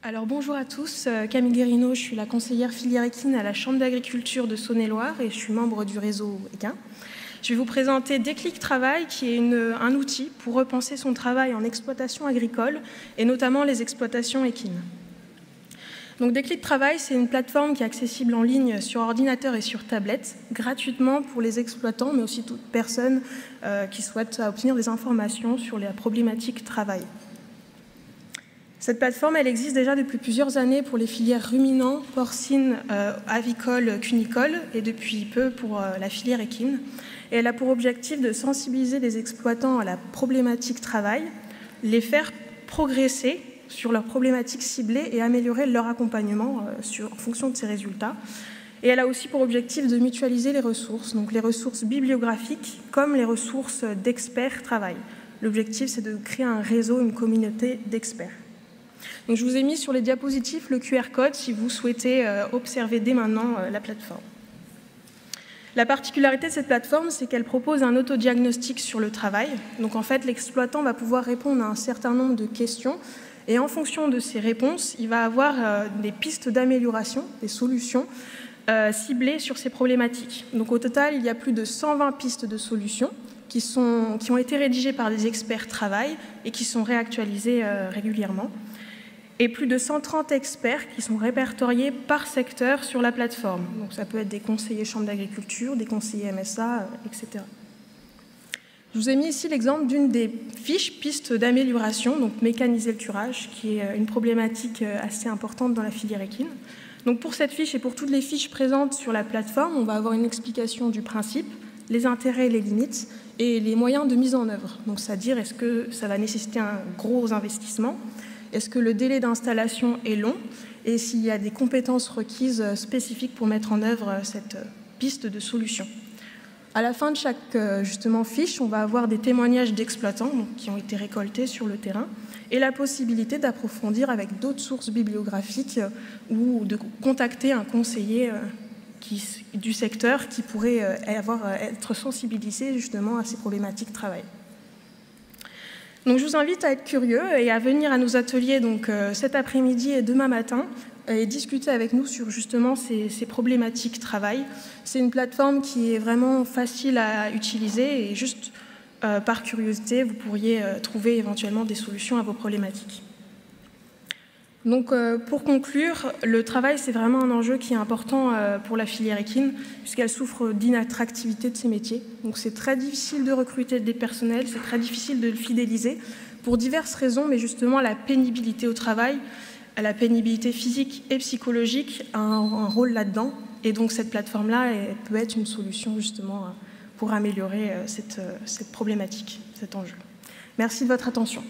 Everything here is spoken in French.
Alors bonjour à tous, Camille Guérino, je suis la conseillère filière équine à la Chambre d'agriculture de Saône-et-Loire et je suis membre du réseau équin. Je vais vous présenter Déclic Travail qui est un outil pour repenser son travail en exploitation agricole et notamment les exploitations équines. Donc Déclic Travail, c'est une plateforme qui est accessible en ligne sur ordinateur et sur tablette, gratuitement pour les exploitants, mais aussi toute personne qui souhaite obtenir des informations sur les problématiques travail. Cette plateforme, elle existe déjà depuis plusieurs années pour les filières ruminants, porcines, avicoles, cunicoles et depuis peu pour la filière équine. Et elle a pour objectif de sensibiliser les exploitants à la problématique travail, les faire progresser sur leurs problématiques ciblées et améliorer leur accompagnement en fonction de ces résultats. Et elle a aussi pour objectif de mutualiser les ressources, donc les ressources bibliographiques comme les ressources d'experts travail. L'objectif, c'est de créer un réseau, une communauté d'experts. Donc, je vous ai mis sur les diapositives le QR code si vous souhaitez observer dès maintenant la plateforme. La particularité de cette plateforme, c'est qu'elle propose un autodiagnostic sur le travail. Donc en fait, l'exploitant va pouvoir répondre à un certain nombre de questions et en fonction de ces réponses, il va avoir des pistes d'amélioration, des solutions ciblées sur ces problématiques. Donc au total, il y a plus de 120 pistes de solutions qui ont été rédigées par des experts travail et qui sont réactualisées régulièrement. Et plus de 130 experts qui sont répertoriés par secteur sur la plateforme. Donc ça peut être des conseillers chambre d'agriculture, des conseillers MSA, etc. Je vous ai mis ici l'exemple d'une des fiches pistes d'amélioration, donc mécaniser le curage, qui est une problématique assez importante dans la filière équine. Donc pour cette fiche et pour toutes les fiches présentes sur la plateforme, on va avoir une explication du principe, les intérêts et les limites, et les moyens de mise en œuvre. Donc c'est-à-dire, est-ce que ça va nécessiter un gros investissement ? Est-ce que le délai d'installation est long et s'il y a des compétences requises spécifiques pour mettre en œuvre cette piste de solution. À la fin de chaque fiche, on va avoir des témoignages d'exploitants qui ont été récoltés sur le terrain et la possibilité d'approfondir avec d'autres sources bibliographiques ou de contacter un conseiller du secteur qui pourrait être sensibilisé justement à ces problématiques de travail. Donc, je vous invite à être curieux et à venir à nos ateliers cet après-midi et demain matin et discuter avec nous sur justement ces problématiques travail. C'est une plateforme qui est vraiment facile à utiliser et juste par curiosité, vous pourriez trouver éventuellement des solutions à vos problématiques. Donc, pour conclure, le travail, c'est vraiment un enjeu qui est important pour la filière équine, puisqu'elle souffre d'inattractivité de ses métiers. Donc, c'est très difficile de recruter des personnels, c'est très difficile de le fidéliser, pour diverses raisons, mais justement, la pénibilité au travail, la pénibilité physique et psychologique a un rôle là-dedans. Et donc, cette plateforme-là peut être une solution, justement, pour améliorer cette problématique, cet enjeu. Merci de votre attention.